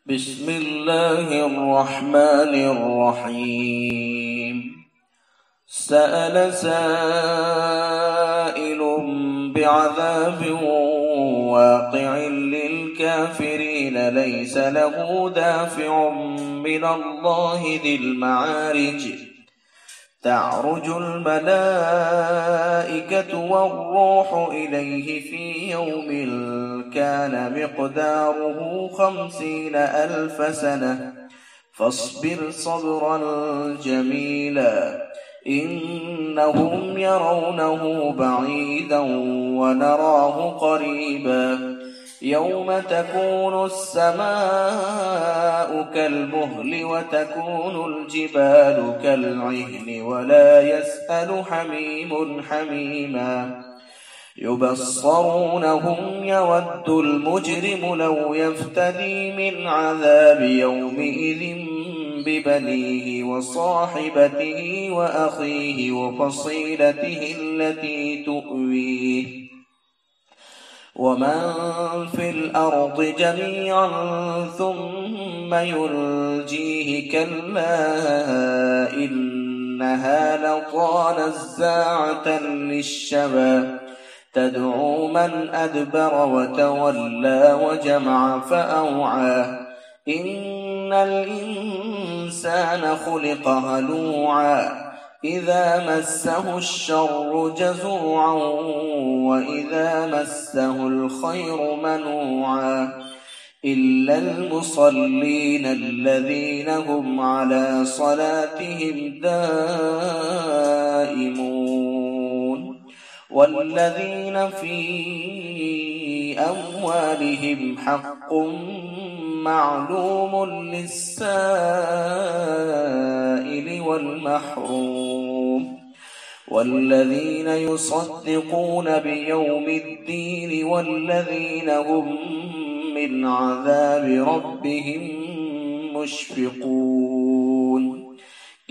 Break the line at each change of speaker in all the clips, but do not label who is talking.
بسم الله الرحمن الرحيم سأل سائل بعذاب واقع للكافرين ليس له دافع من الله ذي المعارج تعرج الملائكة والروح إليه في يوم كان مقداره 50,000 سنة فاصبر صبرا جميلا إنهم يرونه بعيدا ونراه قريبا يوم تكون السماء كالمهل وتكون الجبال كالعهن ولا يسأل حميم حميما يبصرونهم يود المجرم لو يفتدي من عذاب يومئذ ببنيه وصاحبته وأخيه وفصيلته التي تؤويه ومن في الأرض جميعا ثم ينجيه كلا إنها لظى نزاعة للشوى تدعو من أدبر وتولى وجمع فأوعى إن الإنسان خلق هلوعا إذا مسه الشر جزوعا وإذا مسه الخير منوعا إلا المصلين الذين هم على صلاتهم دائمون والذين في أموالهم حق معلوم للسائل والمحروم والذين يصدقون بيوم الدين والذين هم من عذاب ربهم مشفقون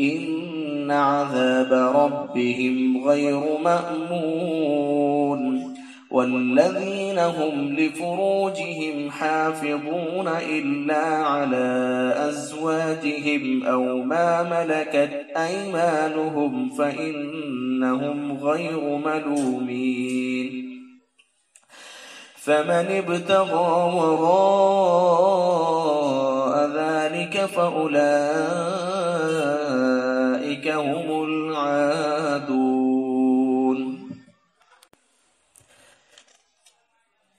إن عذاب ربهم غير مأمون والذين هم لفروجهم حافظون إلا على أزواجهم أو ما ملكت أيمانهم فإنهم غير ملومين فمن ابتغى وراء ذلك فأولئك هم العادون.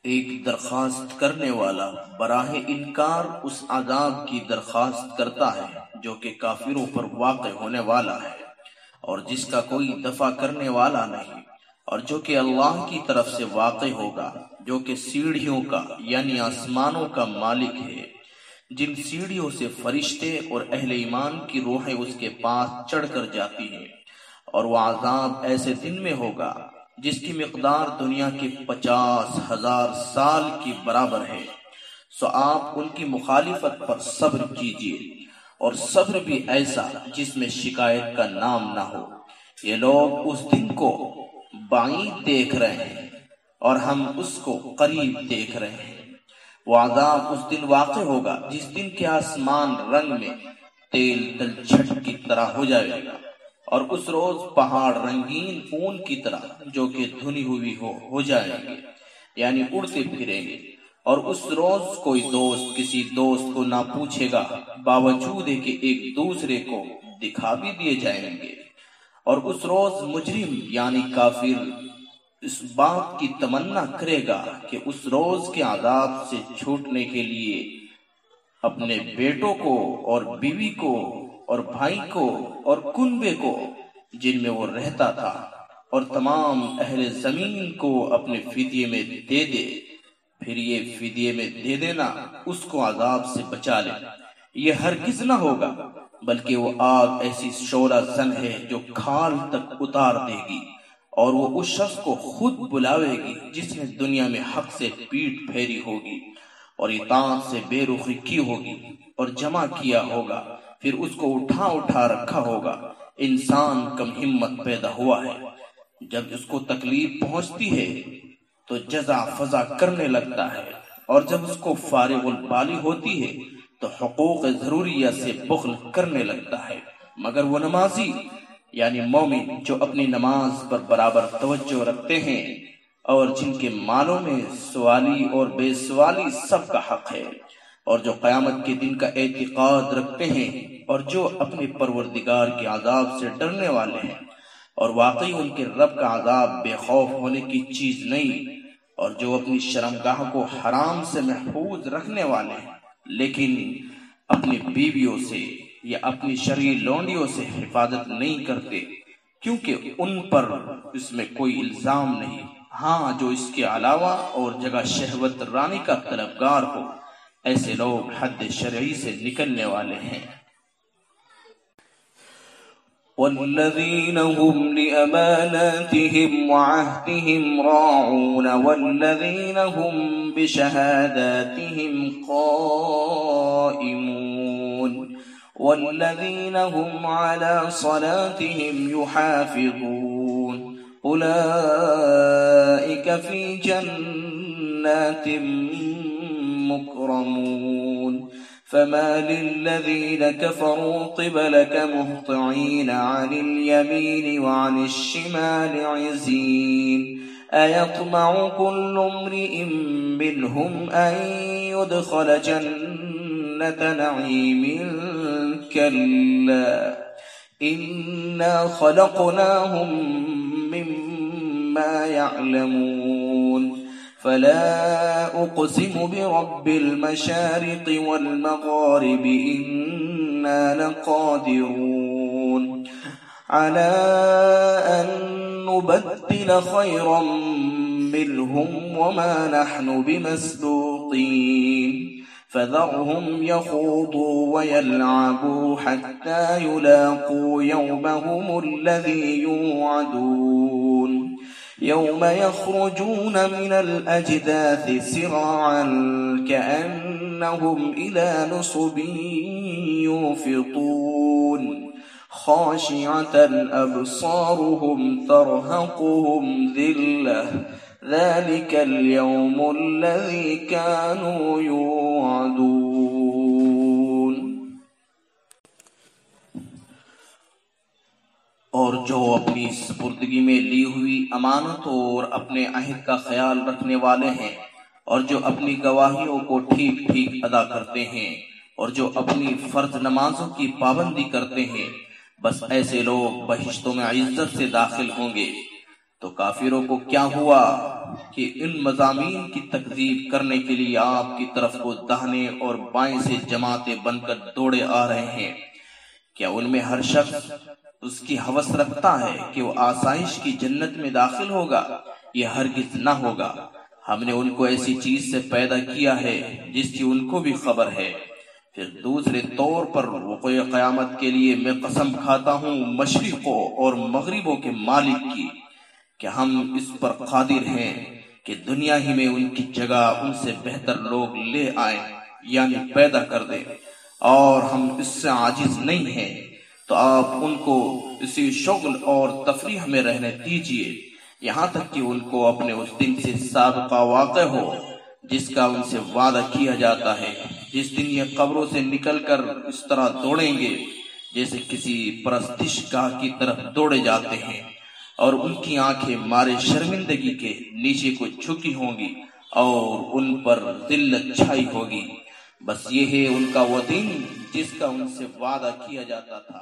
ایک درخواست کرنے والا براہ انکار اس عذاب کی درخواست کرتا ہے جو کہ کافروں پر واقع ہونے والا ہے اور جس کا کوئی دفع کرنے والا نہیں، اور جو کہ اللہ کی طرف سے واقع ہوگا، جو کہ سیڑھیوں کا یعنی آسمانوں کا مالک ہے، جن سیڑھیوں سے فرشتے اور اہل ایمان کی روحیں اس کے پاس چڑھ کر جاتی ہیں، اور وہ عذاب ایسے دن میں ہوگا جس کی مقدار دنیا کے 50,000 سال کی برابر ہے، سو آپ ان کی مخالفت پر صبر کیجیے، اور صبر بھی ایسا جس میں شکایت کا نام نہ ہو۔ یہ لوگ اس دن کو بعید دیکھ رہے ہیں اور ہم اس کو قریب دیکھ رہے ہیں۔ وہ عذاب اس دن واقع ہوگا جس دن کے آسمان رنگ میں تیل تلچھٹ کی طرح ہو جائے گا، اور اس روز پہاڑ رنگین اون کی طرح جو کہ دھنی ہوئی ہو جائیں گے، یعنی اڑتے پھریں گے، اور اس روز کوئی دوست کسی دوست کو نہ پوچھے گا، باوجود ہے کہ ایک دوسرے کو دکھا بھی دیے جائیں گے۔ اور اس روز مجرم یعنی کافر اس بات کی تمنا کرے گا کہ اس روز کے عذاب سے چھوٹنے کے لیے اپنے بیٹوں کو اور بیوی کو اور بھائی کو اور کنبے کو جن میں وہ رہتا تھا اور تمام اہل زمین کو اپنے فدیے میں دے دے، پھر یہ فدیے میں دے دینا اس کو عذاب سے بچا لے۔ یہ ہرگز نہ ہوگا، بلکہ وہ آگ ایسی شعلہ زن ہے جو کھال تک اتار دے گی، اور وہ اس شخص کو خود بلاوے گی جس نے دنیا میں حق سے پیٹ پھیری ہوگی اور اطاعت سے بے رخی کی ہوگی اور جمع کیا ہوگا، پھر اس کو اٹھا رکھا ہوگا۔ انسان کم ہمت پیدا ہوا ہے، جب اس کو تکلیف پہنچتی ہے تو جزع فضع کرنے لگتا ہے، اور جب اس کو فارغ البالی ہوتی ہے تو حقوق ضروریہ سے بخل کرنے لگتا ہے، مگر وہ نمازی یعنی مومن جو اپنی نماز پر برابر توجہ رکھتے ہیں اور جن کے مالوں میں سوالی اور بے سوالی سب کا حق ہے، اور جو قیامت کے دن کا اعتقاد رکھتے ہیں، اور جو اپنے پروردگار کے عذاب سے ڈرنے والے ہیں، اور واقعی ان کے رب کا عذاب بے خوف ہونے کی چیز نہیں، اور جو اپنی شرمگاہ کو حرام سے محفوظ رکھنے والے ہیں لیکن اپنی بیویوں سے یا اپنی شرعی لونڈیوں سے حفاظت نہیں کرتے کیونکہ ان پر اس میں کوئی الزام نہیں، ہاں جو اس کے علاوہ اور جگہ شہوت رانی کا طلبگار ہو، ایسے لوگ حد شرعی سے نکلنے والے ہیں۔
والذین هم لأماناتهم وعهدهم راعون والذین هم بشهاداتهم قائمون والذین هم على صلاتهم يحافظون أولئك في جنات مكرمون فما للذين كفروا قبلك مهطعين عن اليمين وعن الشمال عزين أيطمع كل امرئ منهم أن يدخل جنة نعيم كلا إنا خلقناهم مما يعلمون فلا أقسم برب المشارق والمغارب إنا لقادرون على أن نبدل خيرا منهم وما نحن بمسبوقين فذرهم يخوضوا ويلعبوا حتى يلاقوا يومهم الذي يوعدون يوم يخرجون من الأجداث سراعا كأنهم إلى نصب يوفضون خاشعة أبصارهم ترهقهم ذلة ذلك اليوم الذي كانوا يوعدون۔
اور جو اپنی سپردگی میں لی ہوئی امانتوں اور اپنے عہد کا خیال رکھنے والے ہیں، اور جو اپنی گواہیوں کو ٹھیک ٹھیک ادا کرتے ہیں، اور جو اپنی فرض نمازوں کی پابندی کرتے ہیں، بس ایسے لوگ بہشتوں میں عزت سے داخل ہوں گے۔ تو کافروں کو کیا ہوا کہ ان مضامین کی تکذیب کرنے کے لیے آپ کی طرف کو داہنے اور بائیں سے جماعتیں بن کر دوڑے آ رہے ہیں؟ کیا ان میں ہر شخص اس کی ہوس رکھتا ہے کہ وہ آسائش کی جنت میں داخل ہوگا؟ یہ ہرگز نہ ہوگا۔ ہم نے ان کو ایسی چیز سے پیدا کیا ہے جس کی ان کو بھی خبر ہے۔ پھر دوسرے طور پر وقوع قیامت کے لیے میں قسم کھاتا ہوں مشرقوں اور مغربوں کے مالک کی کہ ہم اس پر قادر ہیں کہ دنیا ہی میں ان کی جگہ ان سے بہتر لوگ لے آئیں، یعنی پیدا کر دیں، اور ہم اس سے عاجز نہیں ہیں۔ تو آپ ان کو اسی شغل اور تفریح میں رہنے دیجئے یہاں تک کہ ان کو اپنے اس دن سے سابقہ واقع ہو جس کا ان سے وعدہ کیا جاتا ہے، جس دن یہ قبروں سے نکل کر اس طرح دوڑیں گے جیسے کسی پرستش گاہ کی طرف دوڑے جاتے ہیں، اور ان کی آنکھیں مارے شرمندگی کے نیچے کو جھکی ہوں گی اور ان پر ذلت چھائی ہوگی۔ بس یہ ہے ان کا وہ دن جس کا ان سے وعدہ کیا جاتا تھا۔